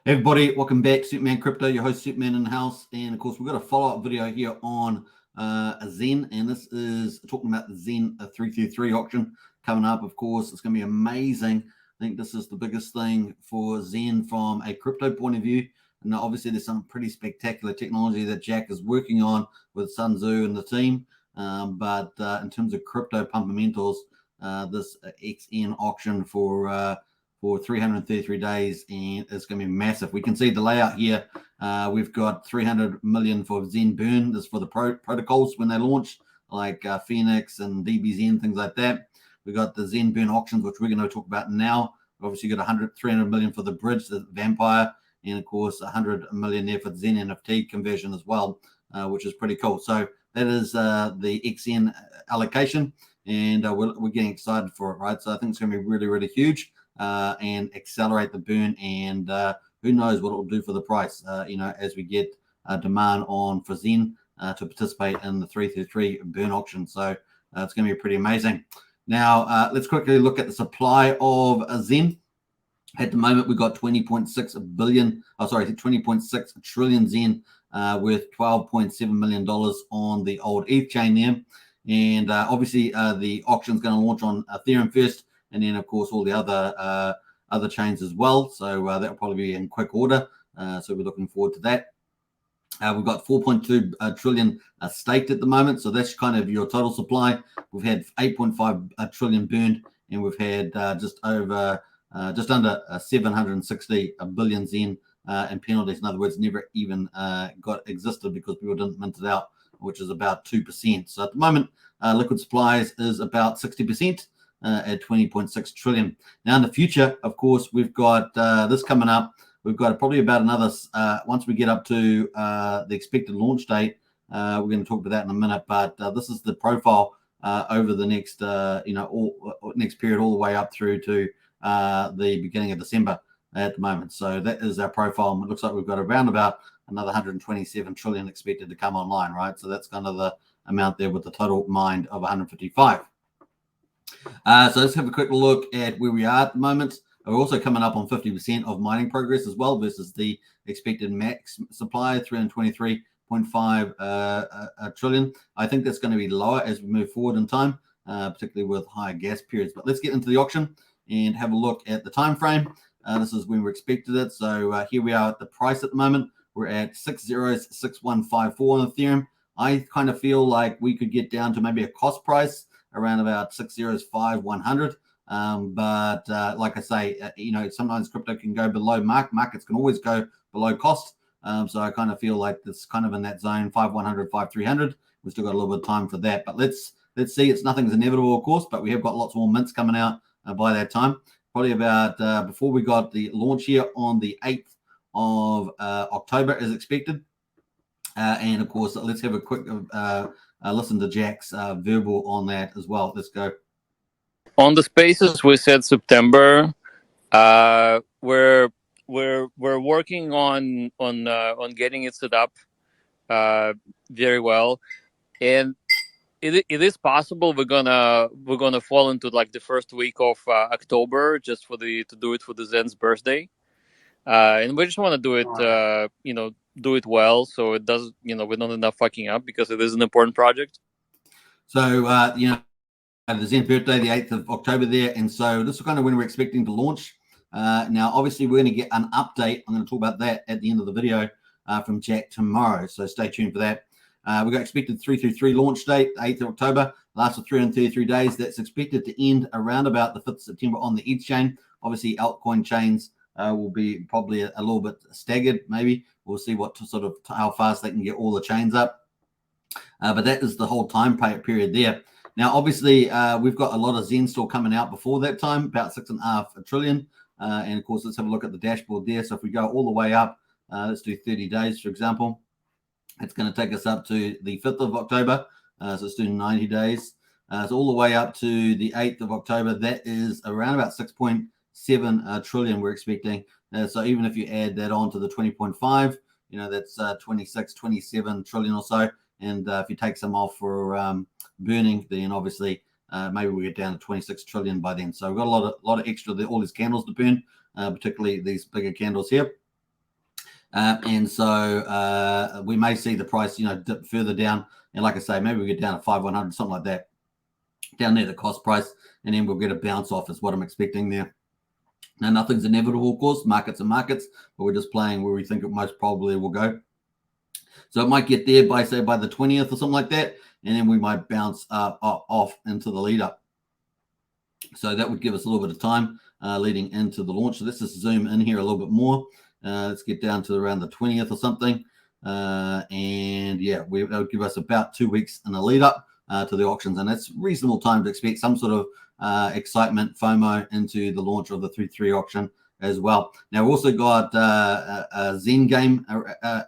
Hey everybody, welcome back. Superman Crypto, your host Superman in the house, and of course we've got a follow-up video here on XEN, and this is talking about the XEN 333 auction coming up. Of course, it's going to be amazing. I think this is the biggest thing for XEN from a crypto point of view. And obviously, there's some pretty spectacular technology that Jack is working on with Sun Tzu and the team. But in terms of crypto fundamentals, this XN auction for 333 days, and it's going to be massive. We can see the layout here. We've got 300 million for XEN Burn. This is for the protocols when they launch, like Phoenix and DBZN, things like that. We've got the XEN Burn auctions, which we're going to talk about now. Obviously, got 300 million for the bridge, the Vampire, and of course 100 million there for the XEN NFT conversion as well, which is pretty cool. So that is the XN allocation, and we're getting excited for it, right? So I think it's going to be really, really huge. And accelerate the burn, and who knows what it will do for the price, as we get demand on for XEN to participate in the 333 burn auction. So it's going to be pretty amazing. Now, let's quickly look at the supply of XEN. At the moment, we've got 20.6 trillion XEN worth $12.7 million on the old ETH chain there. And obviously, the auction is going to launch on Ethereum first, and then, of course, all the other chains as well. So that will probably be in quick order. So we're looking forward to that. We've got 4.2 trillion staked at the moment. So that's kind of your total supply. We've had 8.5 trillion burned, and we've had just under 760 billion XEN in penalties. In other words, never even existed because people didn't mint it out, which is about 2%. So at the moment, liquid supplies is about 60%. At 20.6 trillion. Now in the future, of course, we've got this coming up. We've got probably about another, once we get up to the expected launch date, we're going to talk about that in a minute, but this is the profile over the next, next period all the way up through to the beginning of December at the moment. So that is our profile, and it looks like we've got around about another 127 trillion expected to come online, right? So that's kind of the amount there with the total mined of 155. So let's have a quick look at where we are at the moment. We're also coming up on 50% of mining progress as well versus the expected max supply, 323.5 trillion. I think that's going to be lower as we move forward in time, particularly with higher gas periods. But let's get into the auction and have a look at the time frame. This is when we expected it. So here we are at the price at the moment. We're at 606154 on Ethereum. I kind of feel like we could get down to maybe a cost price around about 605100. But like I say, sometimes crypto can go below markets can always go below cost. So I kind of feel like it's kind of in that zone, 5100, 5300. We've still got a little bit of time for that, but let's see. Nothing's inevitable, of course, but we have got lots more mints coming out by that time. Probably about before we got the launch here on the 8th of October as expected. And of course, let's have a quick listen to Jack's verbal on that as well. Let's go. On the spaces, we said September. We're working on getting it set up very well, and it is possible we're gonna fall into like the first week of October just to do it for the Zen's birthday, and we just want to do it do it well so it does we don't end up fucking up because it is an important project. So the Zen birthday, the 8th of October there. And so this is kind of when we're expecting to launch. Now, obviously, we're going to get an update. I'm going to talk about that at the end of the video from Jack tomorrow. So stay tuned for that. We've got expected 333 launch date, 8th of October, lasts for 333 days. That's expected to end around about the 5th of September on the ETH chain. Obviously, altcoin chains will be probably a little bit staggered, maybe. We'll see how fast they can get all the chains up. But that is the whole time period there. Now, obviously, we've got a lot of XEN still coming out before that time, about 6.5 trillion. And of course, let's have a look at the dashboard there. So if we go all the way up, let's do 30 days, for example. It's going to take us up to the 5th of October. So let's do 90 days. So all the way up to the 8th of October, that is around about 6.7 trillion we're expecting. So even if you add that on to the 20.5, that's 26, 27 trillion or so. And if you take some off for burning, then obviously maybe we get down to 26 trillion by then. So we've got a lot of extra, all these candles to burn, particularly these bigger candles here. And so we may see the price, dip further down. And like I say, maybe we get down to 5,100, something like that, down near the cost price, and then we'll get a bounce off is what I'm expecting there. Now, nothing's inevitable, of course. Markets are markets, but we're just playing where we think it most probably will go. So it might get there by, say, by the 20th or something like that, and then we might bounce off into the lead up. So that would give us a little bit of time leading into the launch. So let's just zoom in here a little bit more. Let's get down to around the 20th or something. And yeah, that would give us about 2 weeks in the lead up to the auctions. And that's reasonable time to expect some sort of excitement, FOMO into the launch of the 3-3 auction as well. Now, we've also got a XEN game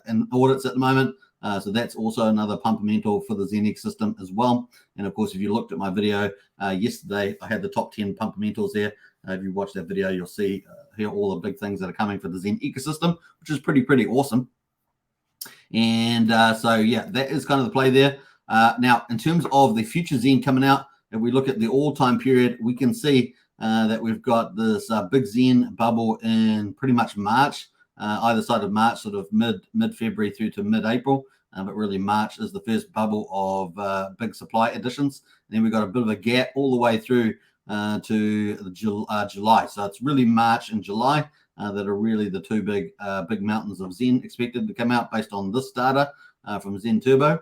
in audits at the moment. So that's also another pumpamental for the XEN ecosystem as well. And of course, if you looked at my video yesterday, I had the top 10 pumpamentals there. If you watch that video, you'll see here all the big things that are coming for the XEN ecosystem, which is pretty awesome. And so, yeah, that is kind of the play there. Now, in terms of the future XEN coming out, if we look at the all-time period, we can see that we've got this big XEN bubble in pretty much March, either side of March, sort of mid-February through to mid-April. But really March is the first bubble of big supply additions. And then we've got a bit of a gap all the way through to July. So it's really March and July that are really the two big mountains of XEN expected to come out based on this data from XEN Turbo.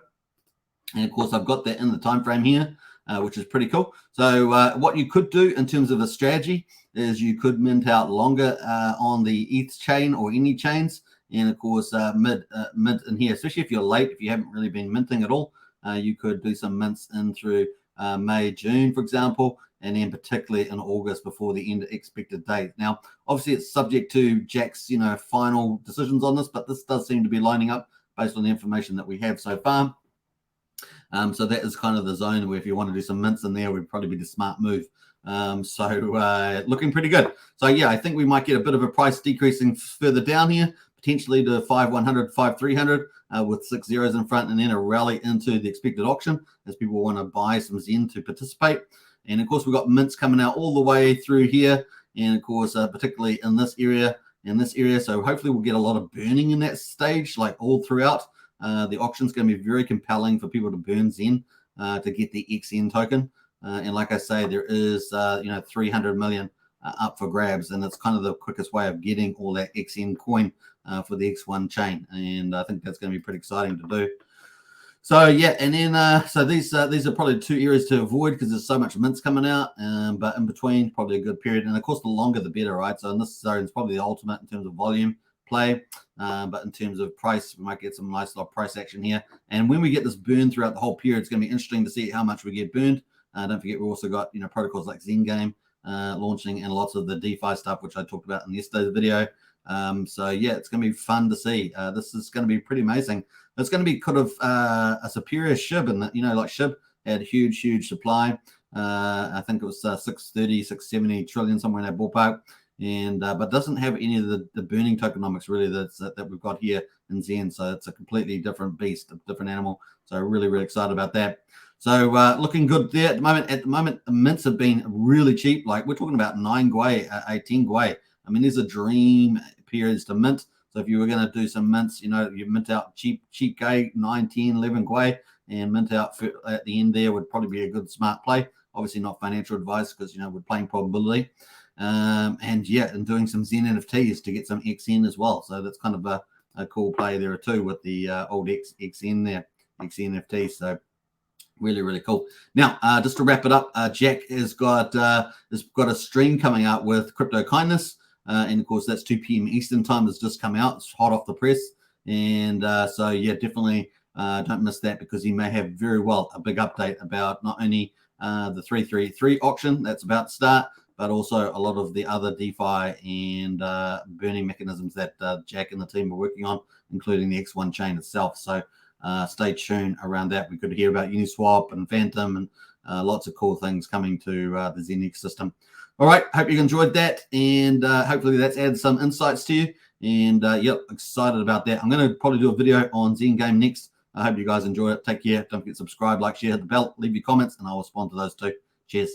And of course, I've got that in the time frame here, which is pretty cool. So what you could do in terms of a strategy is you could mint out longer on the ETH chain or any chains. And of course, mint in here, especially if you're late, if you haven't really been minting at all, you could do some mints in through May, June, for example, and then particularly in August before the end of expected date. Now, obviously, it's subject to Jack's, final decisions on this, but this does seem to be lining up based on the information that we have so far. So that is kind of the zone where if you want to do some mints in there, would probably be the smart move. So looking pretty good. So yeah, I think we might get a bit of a price decreasing further down here, potentially to 5,100, 5,300 with 6 zeros in front, and then a rally into the expected auction as people want to buy some XEN to participate. And of course, we've got mints coming out all the way through here, and of course, particularly in this area, So hopefully we'll get a lot of burning in that stage, like all throughout. The auction is going to be very compelling for people to burn XEN to get the XEN token. And like I say, there is 300 million up for grabs, and it's kind of the quickest way of getting all that XEN coin for the X1 chain. And I think that's going to be pretty exciting to do. So yeah, and then so these are probably two areas to avoid because there's so much mints coming out, but in between probably a good period. And of course, the longer the better, right? So in this zone is probably the ultimate in terms of volume play, but in terms of price, we might get some nice lot of price action here. And when we get this burn throughout the whole period, it's going to be interesting to see how much we get burned. Don't forget, we've also got protocols like XEN Game launching and lots of the DeFi stuff, which I talked about in yesterday's video. So yeah, it's going to be fun to see. This is going to be pretty amazing. It's going to be kind of a superior SHIB, and like SHIB had huge supply. I think it was 630, 670 trillion, somewhere in that ballpark. And but doesn't have any of the burning tokenomics really that we've got here in XEN. So it's a completely different beast, a different animal. So really excited about that. So looking good there at the moment. At the moment, the mints have been really cheap. Like we're talking about 9 gwei, 18 gwei. I mean, these are dream periods to mint. So if you were going to do some mints, you mint out cheap gwei, 9, 10, 11 gwei, and mint out at the end there would probably be a good smart play. Obviously not financial advice because we're playing probability. And yeah, and doing some XEN NFTs to get some XEN as well. So that's kind of a cool play there too with the old XEN there, XEN NFT. So really cool. Now, just to wrap it up, Jack has got a stream coming out with Crypto Kindness. And of course, that's 2 p.m. Eastern time. It's just come out. It's hot off the press. And so yeah, definitely don't miss that because he may have very well a big update about not only the 333 auction that's about to start, but also a lot of the other DeFi and burning mechanisms that Jack and the team are working on, including the X1 chain itself. So stay tuned around that. We could hear about Uniswap and Phantom and lots of cool things coming to the XEN ecosystem. All right, hope you enjoyed that, and hopefully that's added some insights to you. And yep, excited about that. I'm going to probably do a video on XEN Game next. I hope you guys enjoy it. Take care. Don't forget to subscribe, like, share, hit the bell, leave your comments, and I'll respond to those too. Cheers.